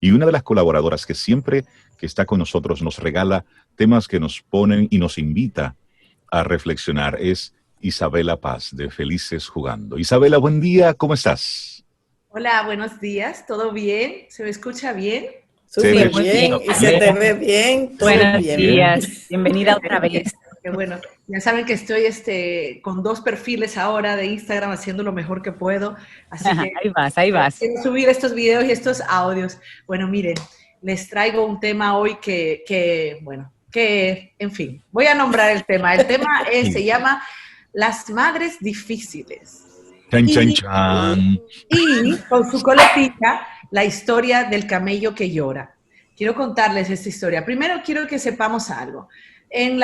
Y una de las colaboradoras que siempre que está con nosotros nos regala temas que nos ponen y nos invita a reflexionar es Isabela Paz, de Felices Jugando. Isabela, buen día, ¿cómo estás? Hola, buenos días, ¿todo bien? ¿Se me escucha bien? Se Sí, ve Súper muy bien, bien. súper Y se bien, te Isabela. ve bien, todo Buenos bien. bien. días. Bienvenida otra vez. Que bueno, ya saben que estoy con dos perfiles ahora de Instagram haciendo lo mejor que puedo, así que Ahí vas, ahí vas. quiero subir estos videos y estos audios. Bueno, miren, les traigo un tema hoy en fin, voy a nombrar el tema. El tema se Sí. llama Las Madres Difíciles. Chan, chan, Y, chan. y con su coletilla, la historia del camello que llora. Quiero contarles esta historia. Primero quiero que sepamos algo. En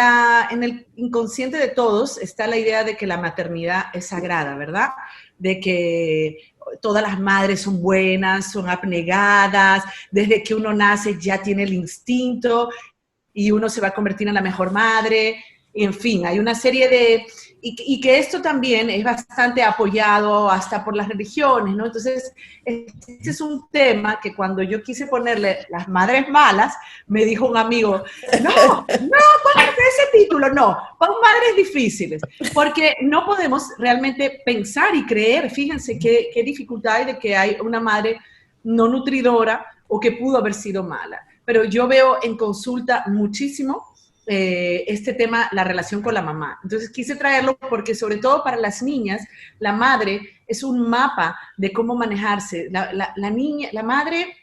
el inconsciente de todos está la idea de que la maternidad es sagrada, ¿verdad? De que todas las madres son buenas, son abnegadas, desde que uno nace ya tiene el instinto y uno se va a convertir en la mejor madre. Y en fin, hay una serie de... Y que esto también es bastante apoyado hasta por las religiones, ¿no? Entonces, este es un tema que cuando yo quise ponerle las madres malas, me dijo un amigo, no, no, póngase ese título, no, pon madres difíciles, porque no podemos realmente pensar y creer, fíjense qué dificultad hay de que hay una madre no nutridora o que pudo haber sido mala. Pero yo veo en consulta muchísimo este tema, la relación con la mamá. Entonces quise traerlo porque sobre todo para las niñas, la madre es un mapa de cómo manejarse. La madre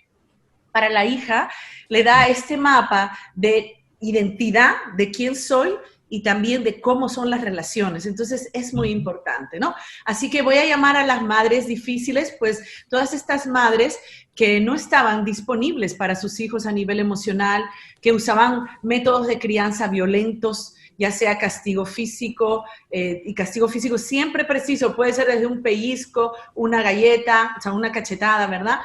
para la hija le da este mapa de identidad, de quién soy y también de cómo son las relaciones. Entonces es muy importante, ¿no? Así que voy a llamar a las madres difíciles, pues todas estas madres que no estaban disponibles para sus hijos a nivel emocional, que usaban métodos de crianza violentos, ya sea castigo físico, y castigo físico siempre preciso, puede ser desde un pellizco, una galleta, o sea, una cachetada, ¿verdad?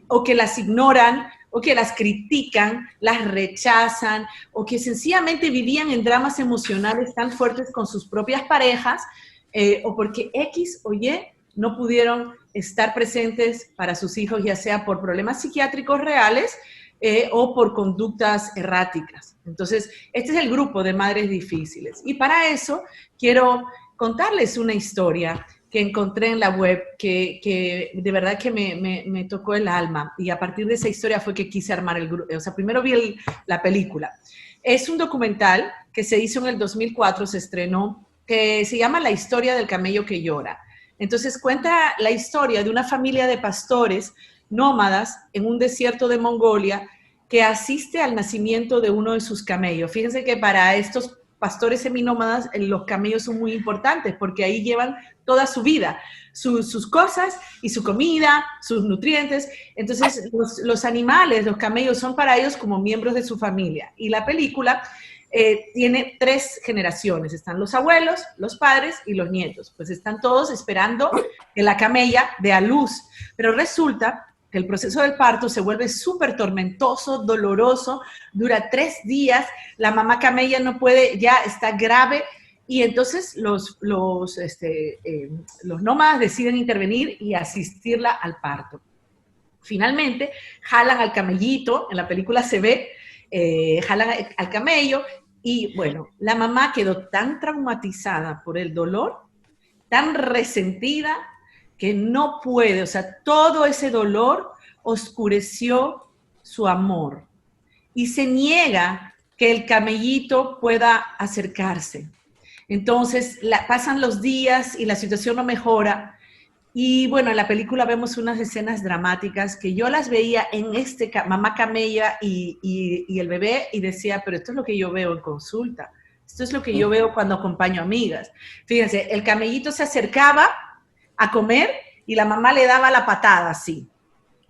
O que las ignoran, o que las critican, las rechazan, o que sencillamente vivían en dramas emocionales tan fuertes con sus propias parejas, o porque X o Y no pudieron estar presentes para sus hijos, ya sea por problemas psiquiátricos reales o por conductas erráticas. Entonces, este es el grupo de madres difíciles. Y para eso quiero contarles una historia que encontré en la web que de verdad que me tocó el alma. Y a partir de esa historia fue que quise armar el grupo. O sea, primero vi la película. Es un documental que se hizo en el 2004, se estrenó, que se llama La historia del camello que llora. Entonces cuenta la historia de una familia de pastores nómadas en un desierto de Mongolia que asiste al nacimiento de uno de sus camellos. Fíjense que para estos pastores seminómadas los camellos son muy importantes porque ahí llevan toda su vida, sus cosas y su comida, sus nutrientes. Entonces los animales, los camellos son para ellos como miembros de su familia. Y la película tiene tres generaciones. Están los abuelos, los padres y los nietos. Pues están todos esperando que la camella dé a luz. Pero resulta que el proceso del parto se vuelve súper tormentoso, doloroso, dura 3 días, la mamá camella no puede, ya está grave, y entonces los nómadas deciden intervenir y asistirla al parto. Finalmente, jalan al camellito, en la película se ve, jalan al camello, y bueno, la mamá quedó tan traumatizada por el dolor, tan resentida, que no puede, o sea, todo ese dolor oscureció su amor y se niega que el camellito pueda acercarse. Entonces pasan los días y la situación no mejora. Y bueno, en la película vemos unas escenas dramáticas que yo las veía en mamá camella y el bebé y decía, pero esto es lo que yo veo en consulta. Esto es lo que yo veo cuando acompaño amigas. Fíjense, el camellito se acercaba a comer y la mamá le daba la patada así.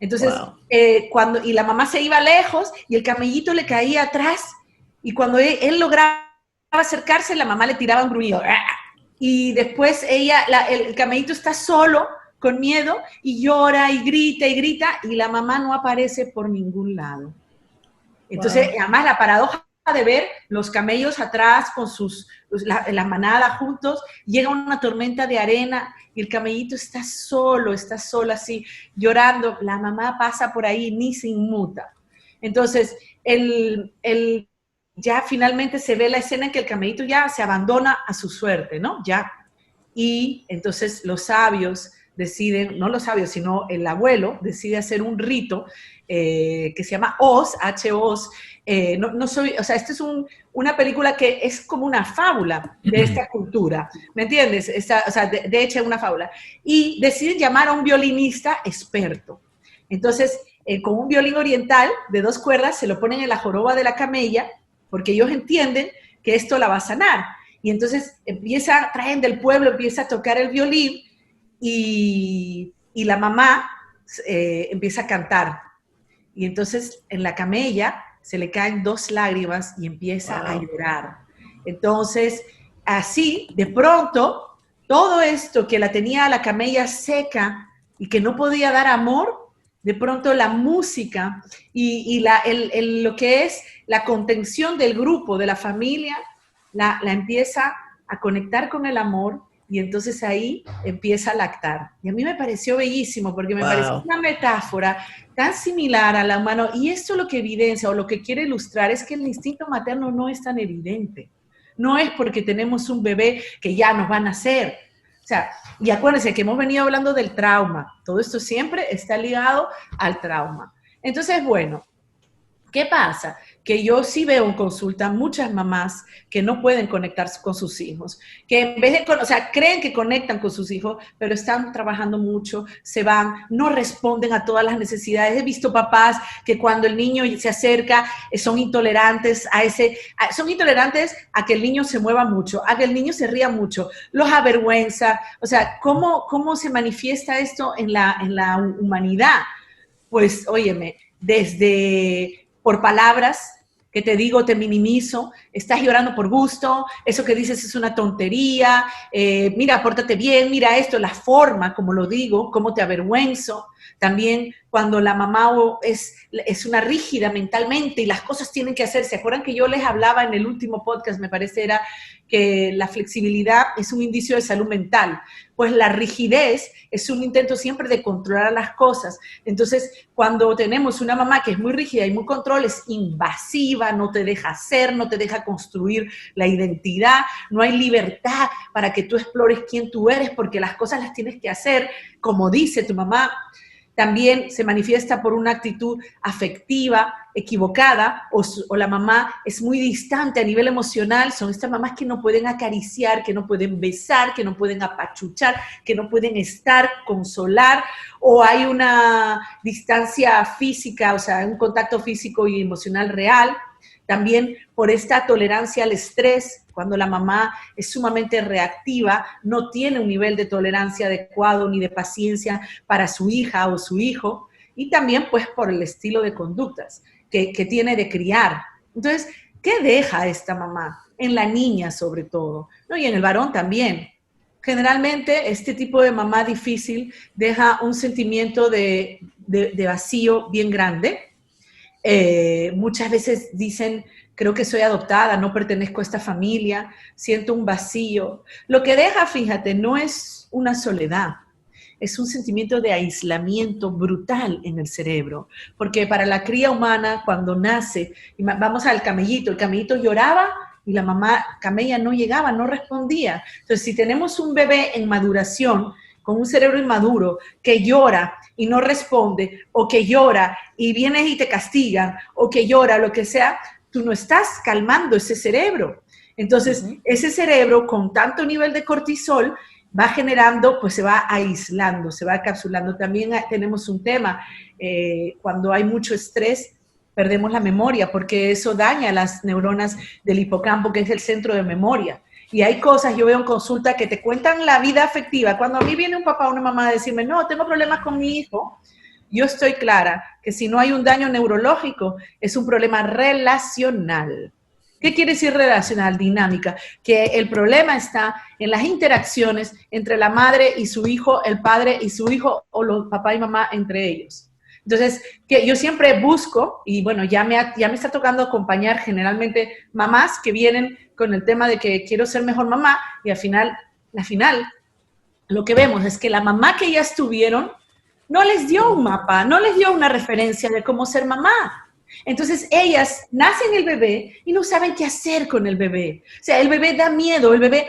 Entonces, Wow. y la mamá se iba lejos y el camellito le caía atrás y cuando él lograba acercarse, la mamá le tiraba un gruñido. Y después el camellito está solo, con miedo, y llora y grita, y la mamá no aparece por ningún lado. Entonces, Wow. además la paradoja de ver los camellos atrás con sus la manada juntos, llega una tormenta de arena y el camellito está solo así, llorando. La mamá pasa por ahí, ni se inmuta. Entonces, ya finalmente se ve la escena en que el camellito ya se abandona a su suerte, ¿no? Ya. Y entonces los sabios deciden, no los sabios, sino el abuelo decide hacer un rito que se llama Oz, H-Oz. Esta es una película que es como una fábula de esta cultura, ¿me entiendes? De hecho es una fábula. Y deciden llamar a un violinista experto. Entonces, con un violín oriental de 2 cuerdas, se lo ponen en la joroba de la camella, porque ellos entienden que esto la va a sanar. Y entonces traen del pueblo, empieza a tocar el violín, y la mamá empieza a cantar. Y entonces en la camella se le caen 2 lágrimas y empieza a llorar. Entonces, así, de pronto, todo esto que la tenía la camella seca y que no podía dar amor, de pronto la música y lo que es la contención del grupo, de la familia, la empieza a conectar con el amor, y entonces ahí empieza a lactar. Y a mí me pareció bellísimo, porque me pareció una metáfora tan similar a la humana, y esto lo que evidencia, o lo que quiere ilustrar, es que el instinto materno no es tan evidente. No es porque tenemos un bebé que ya nos va a nacer. O sea, y acuérdense que hemos venido hablando del trauma. Todo esto siempre está ligado al trauma. Entonces, bueno, ¿qué pasa? Que yo sí veo en consulta muchas mamás que no pueden conectarse con sus hijos, que en vez de, creen que conectan con sus hijos, pero están trabajando mucho, se van, no responden a todas las necesidades. He visto papás que cuando el niño se acerca son intolerantes a que el niño se mueva mucho, a que el niño se ría mucho, los avergüenza. O sea, ¿cómo se manifiesta esto en la humanidad? Pues, óyeme, desde por palabras que te digo, te minimizo, estás llorando por gusto, eso que dices es una tontería, mira, pórtate bien, mira esto, la forma, como lo digo, cómo te avergüenzo. También cuando la mamá es una rígida mentalmente y las cosas tienen que hacerse. ¿Se acuerdan que yo les hablaba en el último podcast, me parece, era que la flexibilidad es un indicio de salud mental? Pues la rigidez es un intento siempre de controlar las cosas. Entonces, cuando tenemos una mamá que es muy rígida y muy control, es invasiva, no te deja hacer, no te deja construir la identidad, no hay libertad para que tú explores quién tú eres, porque las cosas las tienes que hacer como dice tu mamá. También se manifiesta por una actitud afectiva, equivocada, o la mamá es muy distante a nivel emocional. Son estas mamás que no pueden acariciar, que no pueden besar, que no pueden apachuchar, que no pueden estar, consolar, o hay una distancia física, o sea, un contacto físico y emocional real. También por esta tolerancia al estrés, cuando la mamá es sumamente reactiva, no tiene un nivel de tolerancia adecuado ni de paciencia para su hija o su hijo, y también pues por el estilo de conductas que tiene de criar. Entonces, ¿qué deja esta mamá? En la niña sobre todo, ¿no? Y en el varón también. Generalmente este tipo de mamá difícil deja un sentimiento de vacío bien grande. Muchas veces dicen, creo que soy adoptada, no pertenezco a esta familia, siento un vacío. Lo que deja, fíjate, no es una soledad, es un sentimiento de aislamiento brutal en el cerebro, porque para la cría humana, cuando nace, vamos al camellito, el camellito lloraba y la mamá camella no llegaba, no respondía. Entonces, si tenemos un bebé en maduración, con un cerebro inmaduro, que llora y no responde, o que llora y vienes y te castigan, o que llora, lo que sea, tú no estás calmando ese cerebro. Entonces, ese cerebro con tanto nivel de cortisol va generando, pues se va aislando, se va encapsulando. También tenemos un tema, cuando hay mucho estrés, perdemos la memoria, porque eso daña las neuronas del hipocampo, que es el centro de memoria. Y hay cosas, yo veo en consulta, que te cuentan la vida afectiva. Cuando a mí viene un papá o una mamá a decirme, no, tengo problemas con mi hijo, yo estoy clara que si no hay un daño neurológico, es un problema relacional. ¿Qué quiere decir relacional? Dinámica. Que el problema está en las interacciones entre la madre y su hijo, el padre y su hijo, o los papá y mamá entre ellos. Entonces, que yo siempre busco, y bueno, ya me está tocando acompañar generalmente mamás que vienen con el tema de que quiero ser mejor mamá, y al final, lo que vemos es que la mamá que ellas tuvieron no les dio un mapa, no les dio una referencia de cómo ser mamá. Entonces, ellas nacen el bebé y no saben qué hacer con el bebé. O sea, el bebé da miedo, el bebé,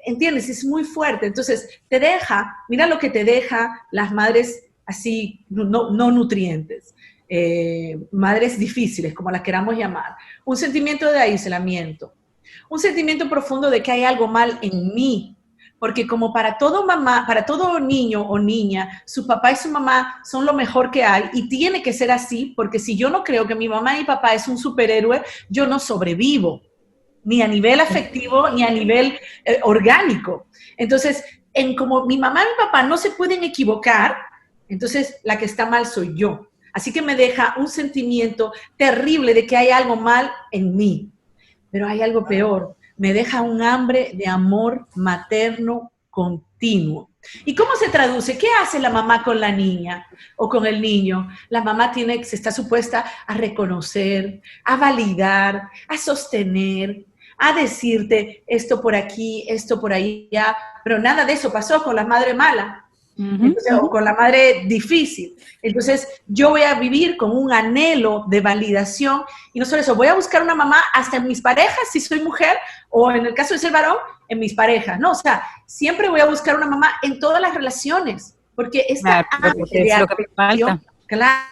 ¿entiendes? Es muy fuerte. Entonces, mira lo que te deja las madres así, no nutrientes, madres difíciles, como las queramos llamar. Un sentimiento de aislamiento, un sentimiento profundo de que hay algo mal en mí. Porque como para todo niño o niña, su papá y su mamá son lo mejor que hay y tiene que ser así, porque si yo no creo que mi mamá y papá es un superhéroe, yo no sobrevivo, ni a nivel afectivo, ni a nivel orgánico. Entonces, como mi mamá y mi papá no se pueden equivocar, entonces la que está mal soy yo. Así que me deja un sentimiento terrible de que hay algo mal en mí. Pero hay algo peor. Me deja un hambre de amor materno continuo. ¿Y cómo se traduce? ¿Qué hace la mamá con la niña o con el niño? La mamá se está supuesta a reconocer, a validar, a sostener, a decirte esto por aquí, esto por allá, pero nada de eso pasó con la madre mala. Entonces, o con la madre difícil. Entonces, yo voy a vivir con un anhelo de validación y no solo eso, voy a buscar una mamá hasta en mis parejas, si soy mujer, o en el caso de ser varón, en mis parejas, ¿no? O sea, siempre voy a buscar una mamá en todas las relaciones, porque esta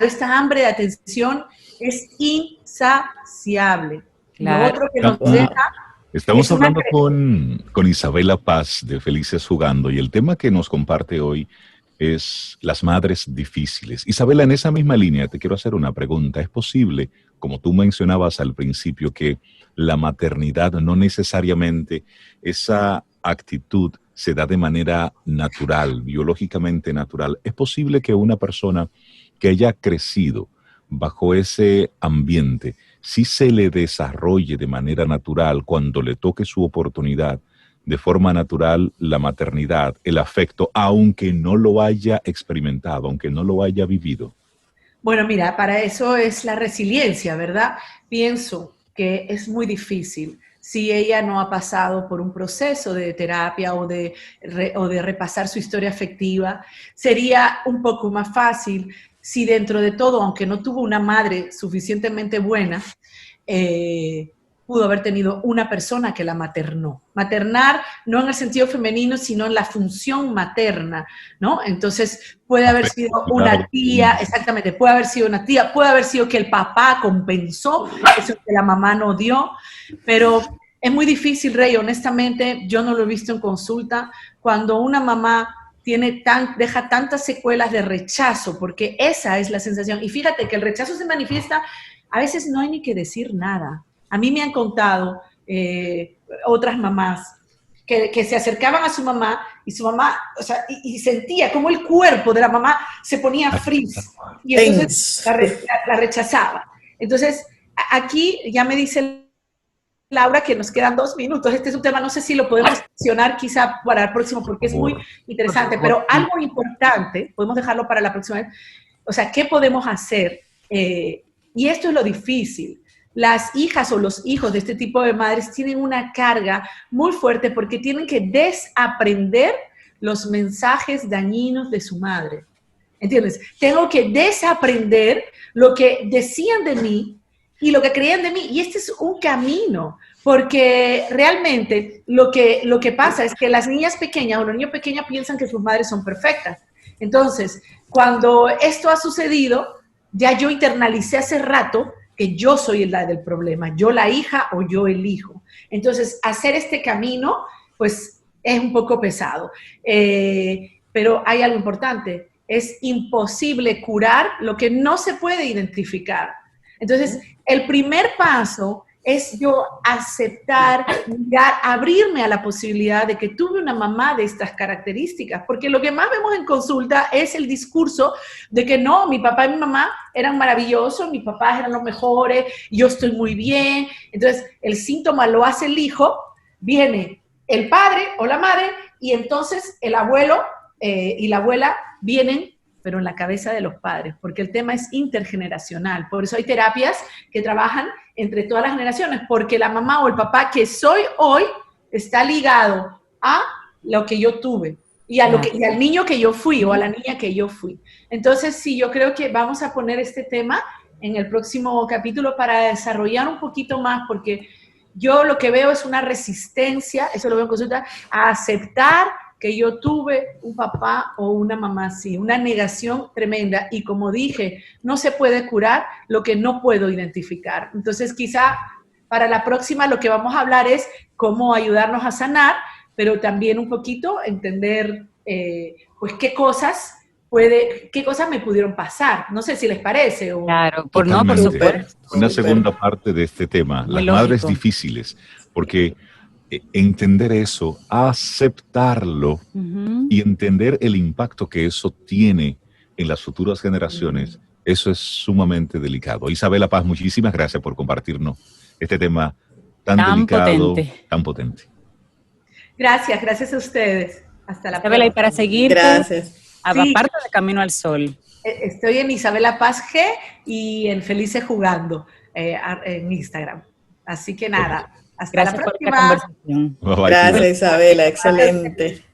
esta hambre de atención es insaciable. Claro. Lo otro que nos deja... Estamos hablando con Isabela Paz de Felices Jugando y el tema que nos comparte hoy es las madres difíciles. Isabela, en esa misma línea te quiero hacer una pregunta. ¿Es posible, como tú mencionabas al principio, que la maternidad no necesariamente esa actitud se da de manera natural, biológicamente natural? ¿Es posible que una persona que haya crecido bajo ese ambiente sí se le desarrolle de manera natural cuando le toque su oportunidad, de forma natural, la maternidad, el afecto, aunque no lo haya experimentado, aunque no lo haya vivido? Bueno, mira, para eso es la resiliencia, ¿verdad? Pienso que es muy difícil si ella no ha pasado por un proceso de terapia o de repasar su historia afectiva. Sería un poco más fácil si dentro de todo, aunque no tuvo una madre suficientemente buena, pudo haber tenido una persona que la maternó. Maternar no en el sentido femenino, sino en la función materna, ¿no? Entonces puede haber sido una tía, exactamente, puede haber sido una tía, puede haber sido que el papá compensó eso que la mamá no dio, pero es muy difícil, Rey, honestamente, yo no lo he visto en consulta, cuando una mamá deja tantas secuelas de rechazo, porque esa es la sensación. Y fíjate que el rechazo se manifiesta, a veces no hay ni que decir nada. A mí me han contado otras mamás que se acercaban a su mamá y su mamá, o sea, y sentía como el cuerpo de la mamá se ponía freeze y entonces la rechazaba. Entonces, aquí ya me dice Laura, que nos quedan 2 minutos. Este es un tema, no sé si lo podemos mencionar quizá para el próximo, porque es muy interesante, pero algo importante, podemos dejarlo para la próxima vez. O sea, ¿qué podemos hacer? Y esto es lo difícil. Las hijas o los hijos de este tipo de madres tienen una carga muy fuerte porque tienen que desaprender los mensajes dañinos de su madre. ¿Entiendes? Tengo que desaprender lo que decían de mí y lo que creían de mí. Y este es un camino, porque realmente lo que pasa es que las niñas pequeñas o los niños pequeños piensan que sus madres son perfectas. Entonces, cuando esto ha sucedido, ya yo internalicé hace rato que yo soy la del problema, yo la hija o yo el hijo. Entonces, hacer este camino, pues, es un poco pesado. Pero hay algo importante, es imposible curar lo que no se puede identificar. Entonces, el primer paso es yo aceptar, mirar, abrirme a la posibilidad de que tuve una mamá de estas características, porque lo que más vemos en consulta es el discurso de que no, mi papá y mi mamá eran maravillosos, mis papás eran los mejores, yo estoy muy bien. Entonces, el síntoma lo hace el hijo, viene el padre o la madre, y entonces el abuelo y la abuela vienen pero en la cabeza de los padres, porque el tema es intergeneracional. Por eso hay terapias que trabajan entre todas las generaciones, porque la mamá o el papá que soy hoy está ligado a lo que yo tuve y a y al niño que yo fui o a la niña que yo fui. Entonces, sí, yo creo que vamos a poner este tema en el próximo capítulo para desarrollar un poquito más, porque yo lo que veo es una resistencia, eso lo veo en consulta, a aceptar que yo tuve un papá o una mamá así, una negación tremenda, y como dije, no se puede curar lo que no puedo identificar. Entonces, quizá para la próxima lo que vamos a hablar es cómo ayudarnos a sanar, pero también un poquito entender, pues, qué cosas me pudieron pasar. No sé si les parece. Claro, por Totalmente. supuesto. Una segunda parte de este tema, Muy las lógico. madres difíciles, porque entender eso, aceptarlo y entender el impacto que eso tiene en las futuras generaciones, eso es sumamente delicado. Isabela Paz, muchísimas gracias por compartirnos este tema tan delicado, potente. tan potente. Gracias a ustedes. Hasta la Isabela, y próxima. para seguirte, Gracias. aparte de Camino al Sol. Estoy en Isabela Paz G y en Felices Jugando en Instagram. Así que nada, hasta Gracias la por esta próxima. conversación. Bye, bye, Gracias, cuídate. Isabela. Excelente.